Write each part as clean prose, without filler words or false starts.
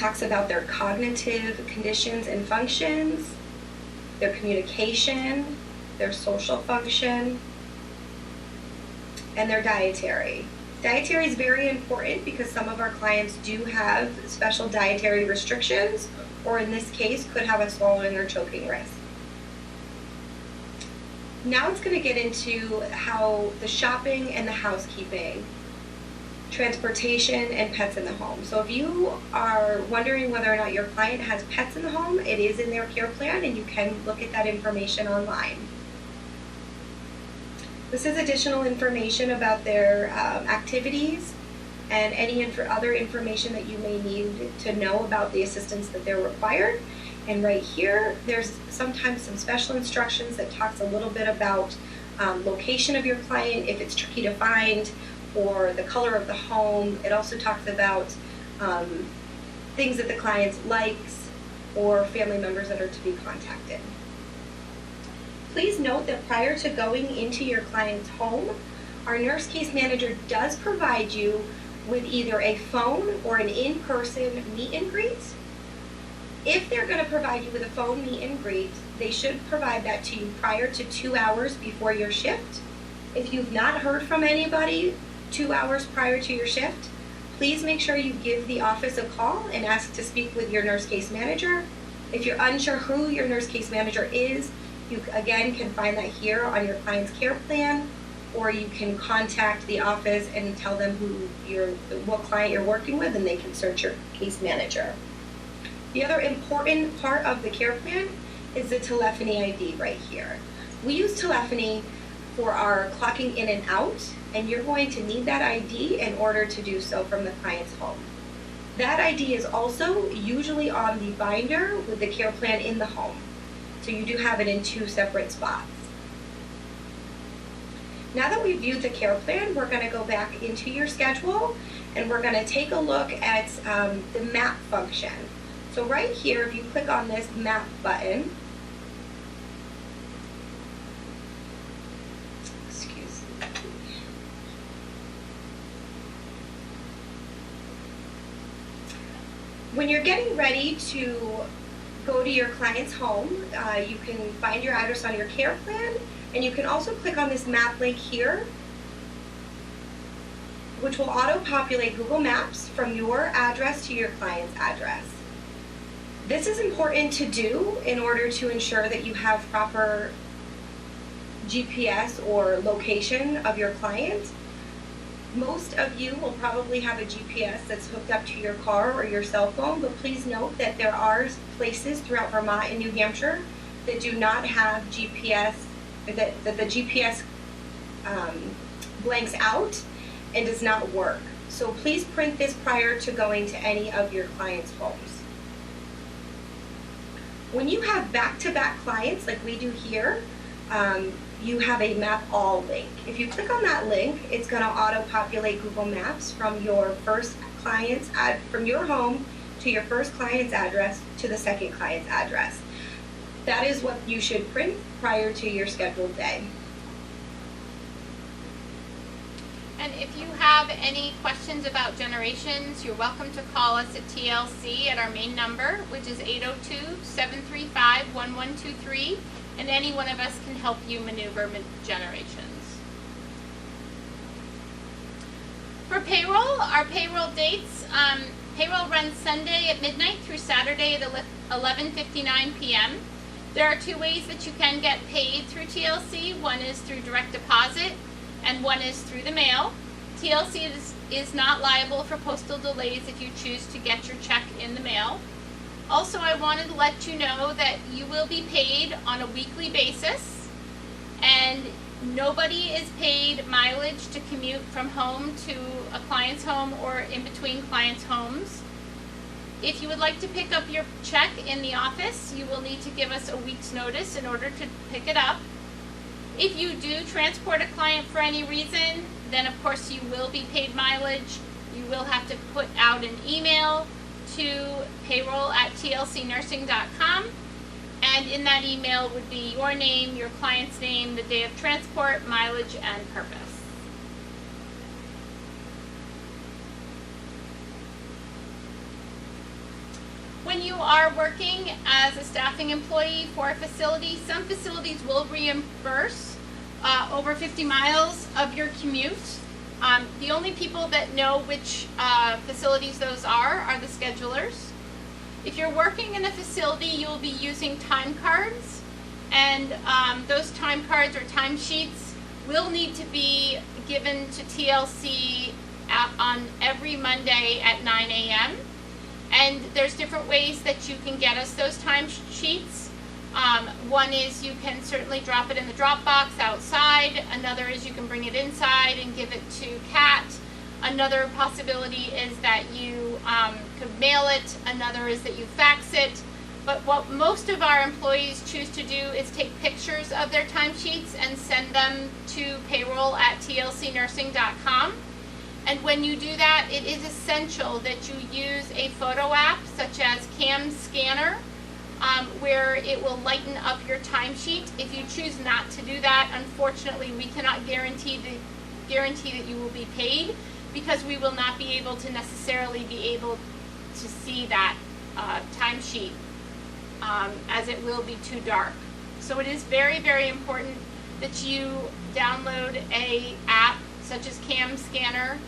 talks about their cognitive conditions and functions, their communication, their social function, and their dietary. Dietary is very important because some of our clients do have special dietary restrictions, or in this case, could have a swallowing or choking risk. Now it's going to get into how the shopping and the housekeeping, transportation, and pets in the home. So if you are wondering whether or not your client has pets in the home, it is in their care plan and you can look at that information online. This is additional information about their activities and any other information that you may need to know about the assistance that they're required. And right here, there's sometimes some special instructions that talks a little bit about location of your client, if it's tricky to find, or the color of the home. It also talks about things that the client likes or family members that are to be contacted. Please note that prior to going into your client's home, our nurse case manager does provide you with either a phone or an in-person meet and greet. If they're going to provide you with a phone meet and greet, they should provide that to you prior to 2 hours before your shift. If you've not heard from anybody 2 hours prior to your shift, please make sure you give the office a call and ask to speak with your nurse case manager. If you're unsure who your nurse case manager is, you again can find that here on your client's care plan, or you can contact the office and tell them what client you're working with, and they can search your case manager. The other important part of the care plan is the telephony ID right here. We use telephony for our clocking in and out, and you're going to need that ID in order to do so from the client's home. That ID is also usually on the binder with the care plan in the home. So you do have it in 2 separate spots. Now that we've viewed the care plan, we're going to go back into your schedule and we're going to take a look at the map function. So right here, if you click on this map button, excuse me. When you're getting ready to go to your client's home, you can find your address on your care plan, and you can also click on this map link here, which will auto-populate Google Maps from your address to your client's address. This is important to do in order to ensure that you have proper GPS or location of your client. Most of you will probably have a GPS that's hooked up to your car or your cell phone, but please note that there are places throughout Vermont and New Hampshire that do not have GPS, that the GPS blanks out and does not work. So please print this prior to going to any of your clients' homes. When you have back-to-back clients like we do here, you have a Map All link. If you click on that link, it's going to auto-populate Google Maps from your first client's from your home to your first client's address to the second client's address. That is what you should print prior to your scheduled day. And if you have any questions about generations, you're welcome to call us at TLC at our main number, which is 802-735-1123, and any one of us can help you maneuver generations. For payroll, our payroll dates, payroll runs Sunday at midnight through Saturday at 11:59 p.m. There are 2 ways that you can get paid through TLC. One is through direct deposit, and one is through the mail. TLC is not liable for postal delays if you choose to get your check in the mail. Also, I wanted to let you know that you will be paid on a weekly basis, and nobody is paid mileage to commute from home to a client's home or in between clients' homes. If you would like to pick up your check in the office, you will need to give us a week's notice in order to pick it up. If you do transport a client for any reason, then of course you will be paid mileage. You will have to put out an email to payroll@tlcnursing.com, and in that email would be your name, your client's name, the day of transport, mileage, and purpose. When you are working as a staffing employee for a facility, some facilities will reimburse over 50 miles of your commute. The only people that know which facilities those are the schedulers. If you're working in a facility, you will be using time cards, and those time cards or timesheets will need to be given to TLC on every Monday at 9 a.m. And there's different ways that you can get us those timesheets. One is you can certainly drop it in the drop box outside. Another is you can bring it inside and give it to Kat. Another possibility is that you could mail it. Another is that you fax it. But what most of our employees choose to do is take pictures of their timesheets and send them to payroll at tlcnursing.com. And when you do that, it is essential that you use a photo app such as Cam Scanner, where it will lighten up your timesheet. If you choose not to do that, unfortunately, we cannot guarantee that you will be paid, because we will not be able to necessarily be able to see that timesheet, as it will be too dark. So it is very, very important that you download a app such as Cam Scanner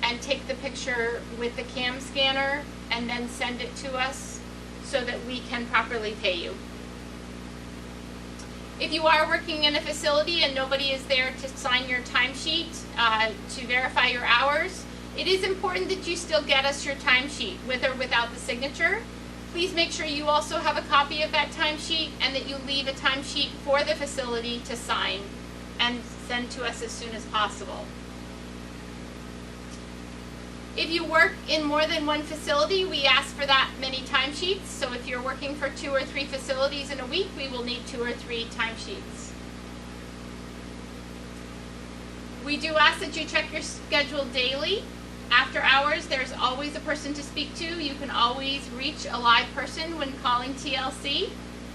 and take the picture with the Cam Scanner and then send it to us so that we can properly pay you. If you are working in a facility and nobody is there to sign your timesheet to verify your hours, it is important that you still get us your timesheet with or without the signature. Please make sure you also have a copy of that timesheet and that you leave a timesheet for the facility to sign and send to us as soon as possible. If you work in more than one facility, we ask for that many timesheets. So if you're working for 2 or 3 facilities in a week, we will need 2 or 3 timesheets. We do ask that you check your schedule daily. After hours, there's always a person to speak to. You can always reach a live person when calling TLC.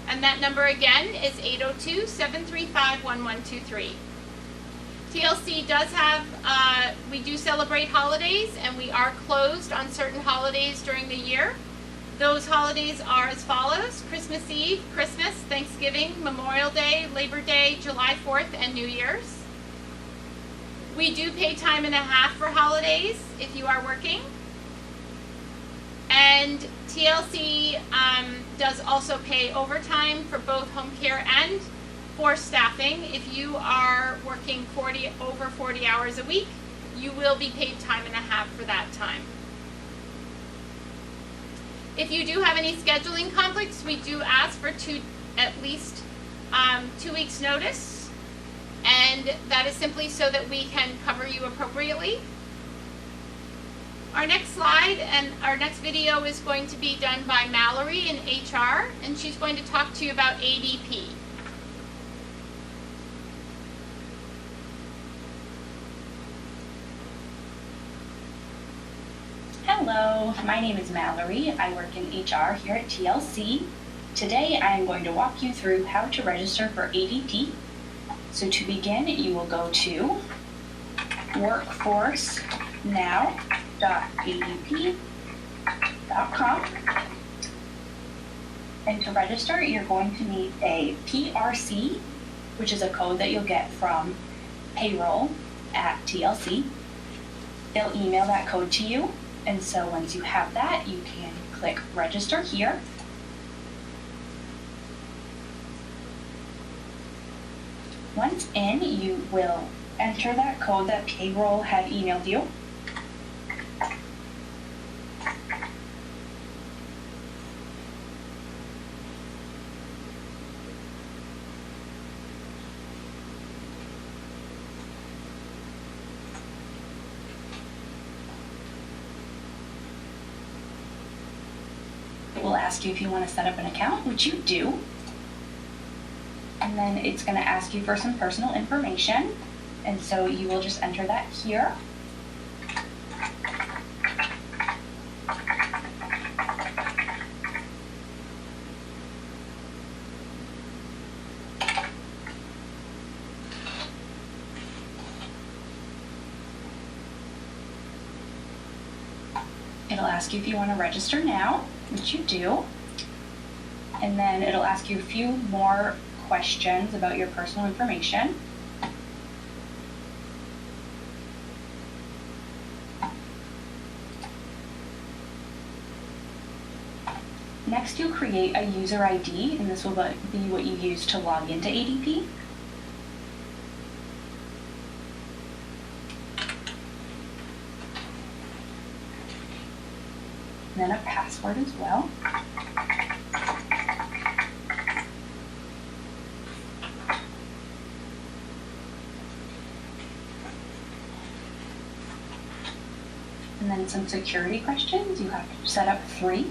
And that number again is 802-735-1123. TLC does have, we do celebrate holidays, and we are closed on certain holidays during the year. Those holidays are as follows: Christmas Eve, Christmas, Thanksgiving, Memorial Day, Labor Day, July 4th, and New Year's. We do pay time and a half for holidays if you are working. And TLC does also pay overtime for both home care and for staffing. If you are working over 40 hours a week, you will be paid time and a half for that time. If you do have any scheduling conflicts, we do ask for at least 2 weeks notice, and that is simply so that we can cover you appropriately. Our next slide and our next video is going to be done by Mallory in HR, and she's going to talk to you about ADP. Hello, my name is Mallory. I work in HR here at TLC. Today I am going to walk you through how to register for ADP. So to begin, you will go to workforcenow.adp.com. And to register, you're going to need a PRC, which is a code that you'll get from Payroll at TLC. They'll email that code to you. And so once you have that, you can click register here. Once in, you will enter that code that Payroll had emailed you. It will ask you if you want to set up an account, which you do. And then it's going to ask you for some personal information. And so you will just enter that here. It'll ask you if you want to register now, which you do. And then it'll ask you a few more questions about your personal information. Next, you'll create a user ID, and this will be what you use to log into ADP. And then a password as well. And then some security questions. You have to set up 3.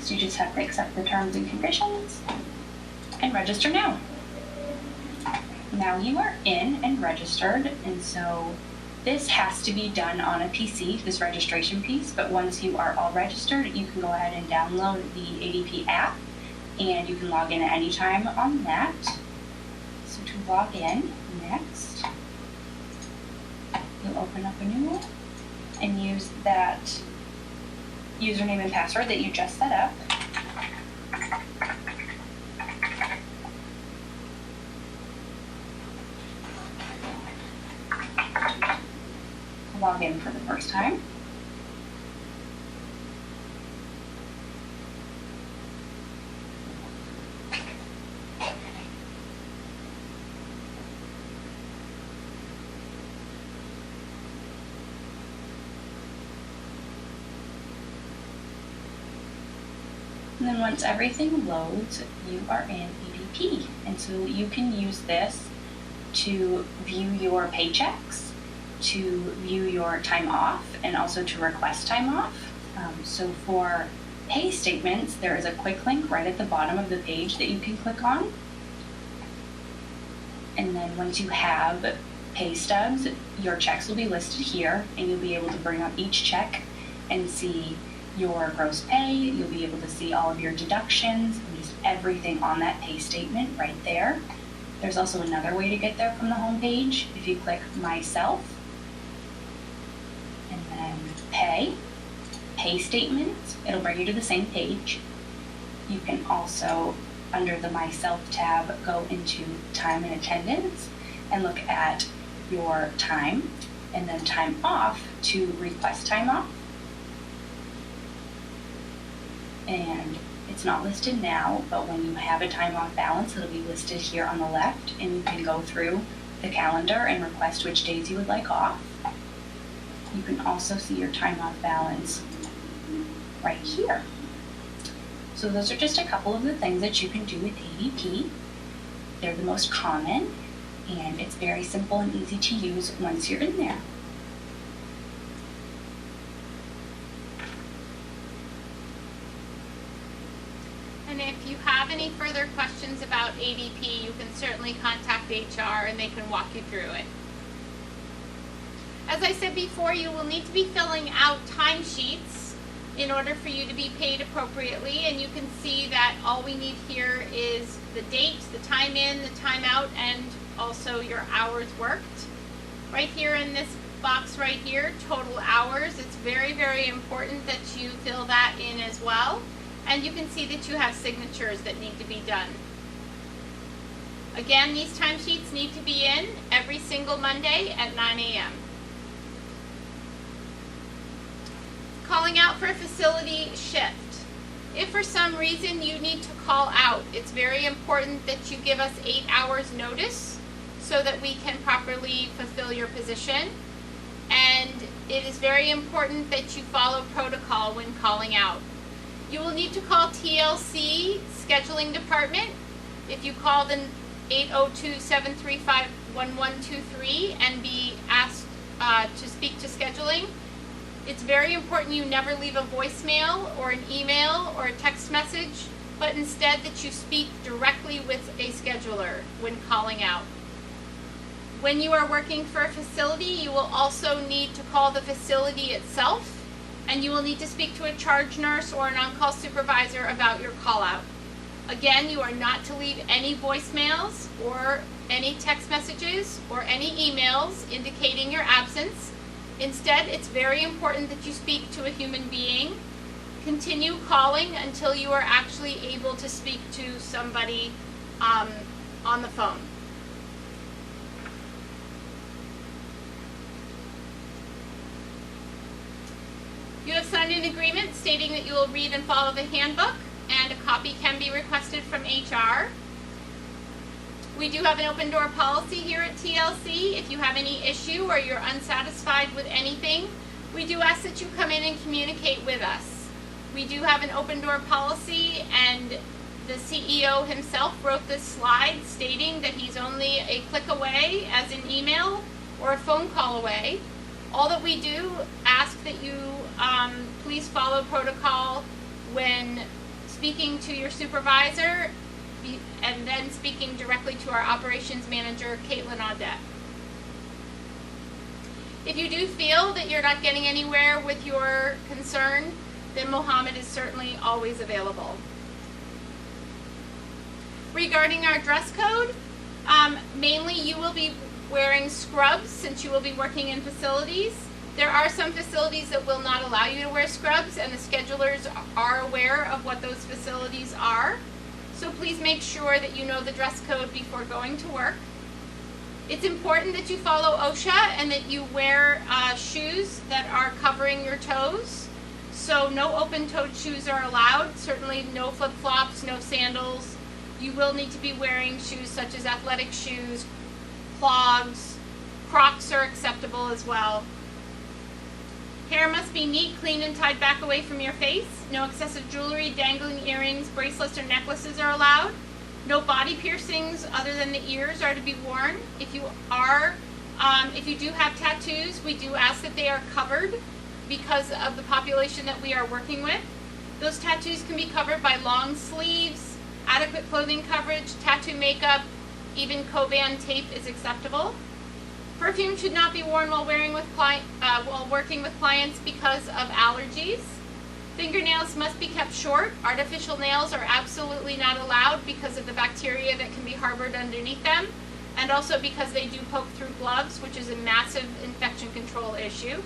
You just have to accept the terms and conditions and register now. Now you are in and registered, and so this has to be done on a PC, this registration piece, but once you are all registered, you can go ahead and download the ADP app, and you can log in at any time on that. So to log in, next, you'll open up a new one and use that username and password that you just set up. Log in for the first time. And then once everything loads, you are in ADP. And so you can use this to view your paychecks, to view your time off, and also to request time off. So for pay statements, there is a quick link right at the bottom of the page that you can click on. And then once you have pay stubs, your checks will be listed here, and you'll be able to bring up each check and see your gross pay. You'll be able to see all of your deductions and just everything on that pay statement right there. There's also another way to get there from the home page. If you click Myself and then Pay Statements, it'll bring you to the same page. You can also, under the Myself tab, go into Time and Attendance and look at your time, and then Time Off to request time off. And it's not listed now, but when you have a time off balance, it'll be listed here on the left, and you can go through the calendar and request which days you would like off. You can also see your time off balance right here. So those are just a couple of the things that you can do with ADP. They're the most common, and it's very simple and easy to use once you're in there. And if you have any further questions about ADP, you can certainly contact HR and they can walk you through it. As I said before, you will need to be filling out timesheets in order for you to be paid appropriately, and you can see that all we need here is the date, the time in, the time out, and also your hours worked. Right here in this box right here, total hours, it's very, very important that you fill that in as well. And you can see that you have signatures that need to be done. Again, these timesheets need to be in every single Monday at 9 a.m. Calling out for a facility shift. If for some reason you need to call out, it's very important that you give us 8 hours notice so that we can properly fulfill your position. And it is very important that you follow protocol when calling out. You will need to call TLC scheduling department. If you call the 802-735-1123 and be asked to speak to scheduling, it's very important you never leave a voicemail or an email or a text message but instead that you speak directly with a scheduler when calling out. When you are working for a facility, you will also need to call the facility itself, and you will need to speak to a charge nurse or an on-call supervisor about your call out. Again, you are not to leave any voicemails or any text messages or any emails indicating your absence. Instead, it's very important that you speak to a human being. Continue calling until you are actually able to speak to somebody on the phone. You have signed an agreement stating that you will read and follow the handbook, and a copy can be requested from HR. We do have an open door policy here at TLC. If you have any issue or you're unsatisfied with anything, we do ask that you come in and communicate with us. We do have an open door policy, and the CEO himself wrote this slide stating that he's only a click away as an email or a phone call away. All that we do ask that you please follow protocol when speaking to your supervisor and then speaking directly to our operations manager, Caitlin Audette. If you do feel that you're not getting anywhere with your concern, then Mohammed is certainly always available. Regarding our dress code, mainly you will be wearing scrubs since you will be working in facilities. There are some facilities that will not allow you to wear scrubs, and the schedulers are aware of what those facilities are. So please make sure that you know the dress code before going to work. It's important that you follow OSHA and that you wear shoes that are covering your toes. So no open-toed shoes are allowed, certainly no flip-flops, no sandals. You will need to be wearing shoes such as athletic shoes, clogs. Crocs are acceptable as well. Hair must be neat, clean, and tied back away from your face. No excessive jewelry, dangling earrings, bracelets, or necklaces are allowed. No body piercings other than the ears are to be worn. If you do have tattoos, we do ask that they are covered because of the population that we are working with. Those tattoos can be covered by long sleeves, adequate clothing coverage, tattoo makeup, even Coban tape is acceptable. Perfume should not be worn while working with clients because of allergies. Fingernails must be kept short. Artificial nails are absolutely not allowed because of the bacteria that can be harbored underneath them, and also because they do poke through gloves, which is a massive infection control issue.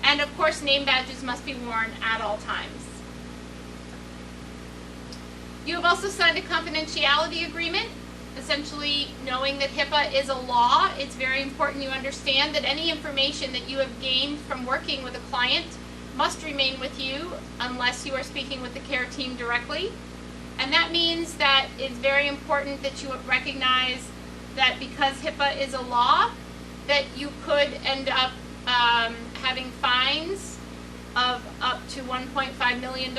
And of course, name badges must be worn at all times. You have also signed a confidentiality agreement. Essentially, knowing that HIPAA is a law, it's very important you understand that any information that you have gained from working with a client must remain with you unless you are speaking with the care team directly. And that means that it's very important that you recognize that because HIPAA is a law, that you could end up having fines of up to $1.5 million,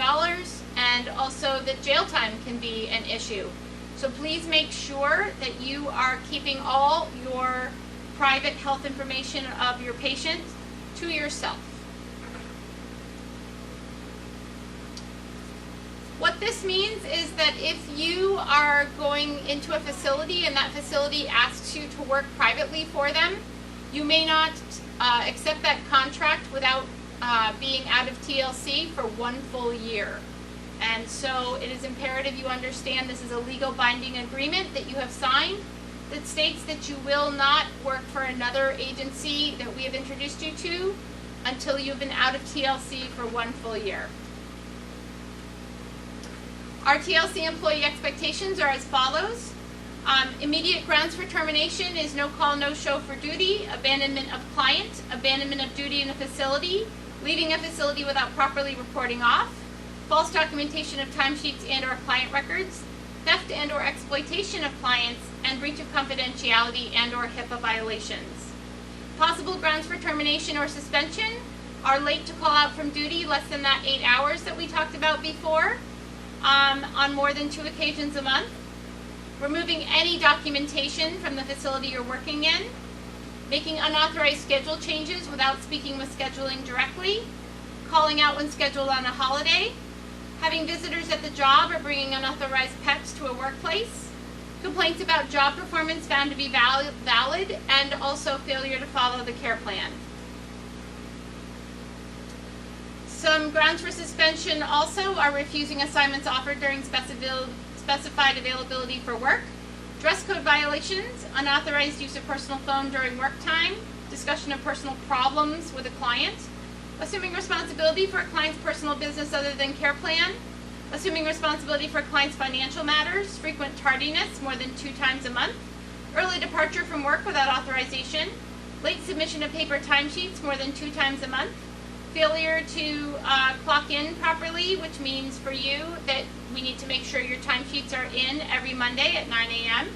and also that jail time can be an issue. So please make sure that you are keeping all your private health information of your patient to yourself. What this means is that if you are going into a facility and that facility asks you to work privately for them, you may not accept that contract without being out of TLC for 1 full year. And so it is imperative you understand this is a legal binding agreement that you have signed that states that you will not work for another agency that we have introduced you to until you've been out of TLC for 1 full year. Our TLC employee expectations are as follows. Immediate grounds for termination is no call, no show for duty, abandonment of client, abandonment of duty in a facility, leaving a facility without properly reporting off, false documentation of timesheets and or client records, theft and or exploitation of clients, and breach of confidentiality and or HIPAA violations. Possible grounds for termination or suspension are late to call out from duty less than that 8 hours that we talked about before, on more than 2 occasions a month, removing any documentation from the facility you're working in, making unauthorized schedule changes without speaking with scheduling directly, calling out when scheduled on a holiday, having visitors at the job or bringing unauthorized pets to a workplace, complaints about job performance found to be valid, and also failure to follow the care plan. Some grounds for suspension also are refusing assignments offered during specified availability for work, dress code violations, unauthorized use of personal phone during work time, discussion of personal problems with a client, assuming responsibility for a client's personal business other than care plan, assuming responsibility for a client's financial matters, frequent tardiness more than 2 times a month, early departure from work without authorization, late submission of paper timesheets more than 2 times a month, failure to clock in properly, which means for you that we need to make sure your timesheets are in every Monday at 9 a.m.,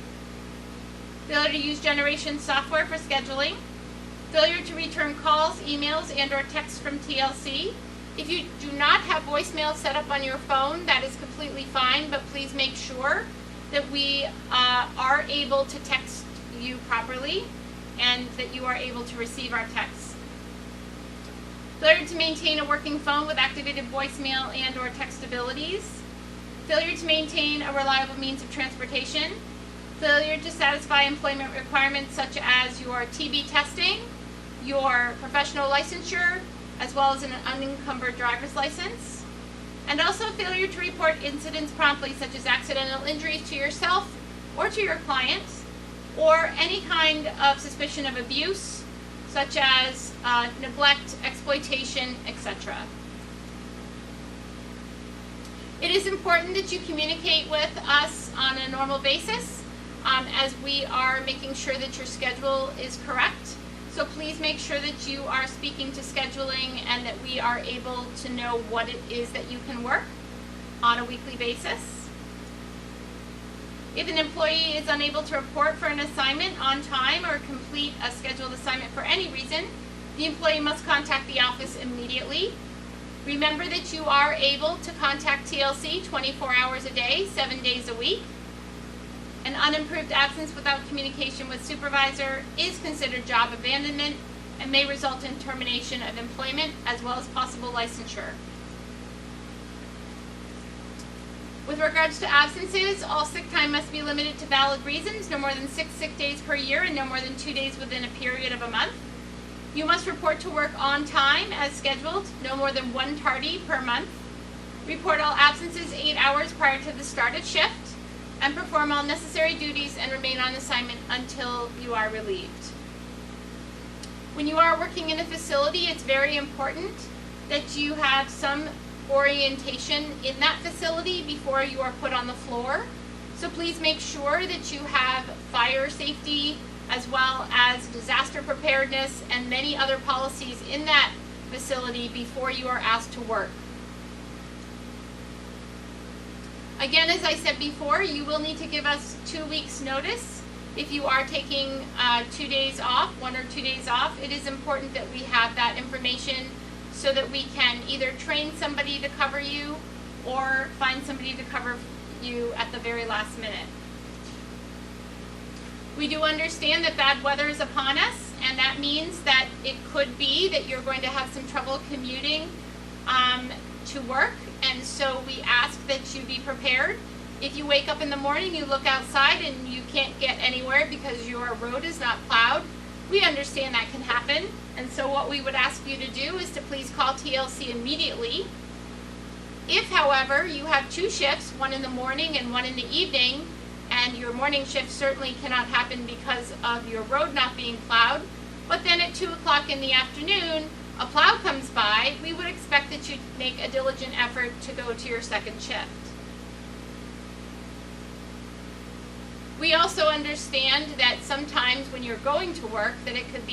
failure to use generation software for scheduling, failure to return calls, emails, and or texts from TLC. If you do not have voicemail set up on your phone, that is completely fine, but please make sure that we are able to text you properly and that you are able to receive our texts. Failure to maintain a working phone with activated voicemail and or text abilities. Failure to maintain a reliable means of transportation. Failure to satisfy employment requirements such as your TB testing, your professional licensure, as well as an unencumbered driver's license. And also failure to report incidents promptly, such as accidental injuries to yourself or to your clients, or any kind of suspicion of abuse, such as neglect, exploitation, etc. It is important that you communicate with us on a normal basis as we are making sure that your schedule is correct. So please make sure that you are speaking to scheduling and that we are able to know what it is that you can work on a weekly basis. If an employee is unable to report for an assignment on time or complete a scheduled assignment for any reason, the employee must contact the office immediately. Remember that you are able to contact TLC 24 hours a day, 7 days a week. An unimproved absence without communication with supervisor is considered job abandonment and may result in termination of employment as well as possible licensure. With regards to absences, all sick time must be limited to valid reasons, no more than 6 sick days per year and no more than 2 days within a period of a month. You must report to work on time as scheduled, no more than 1 tardy per month. Report all absences 8 hours prior to the start of shift, and perform all necessary duties and remain on assignment until you are relieved. When you are working in a facility, it's very important that you have some orientation in that facility before you are put on the floor. So please make sure that you have fire safety as well as disaster preparedness and many other policies in that facility before you are asked to work. Again, as I said before, you will need to give us 2 weeks notice. If you are taking 2 days off, 1 or 2 days off, it is important that we have that information so that we can either train somebody to cover you or find somebody to cover you at the very last minute. We do understand that bad weather is upon us, and that means that it could be that you're going to have some trouble commuting to work, and so we ask that you be prepared. If you wake up in the morning, you look outside and you can't get anywhere because your road is not plowed, we understand that can happen, and so what we would ask you to do is to please call TLC immediately. If, however, you have 2 shifts, one in the morning and one in the evening, and your morning shift certainly cannot happen because of your road not being plowed, but then at 2 o'clock in the afternoon, a plow comes by, we would expect that you make a diligent effort to go to your second shift. We also understand that sometimes when you're going to work that it could be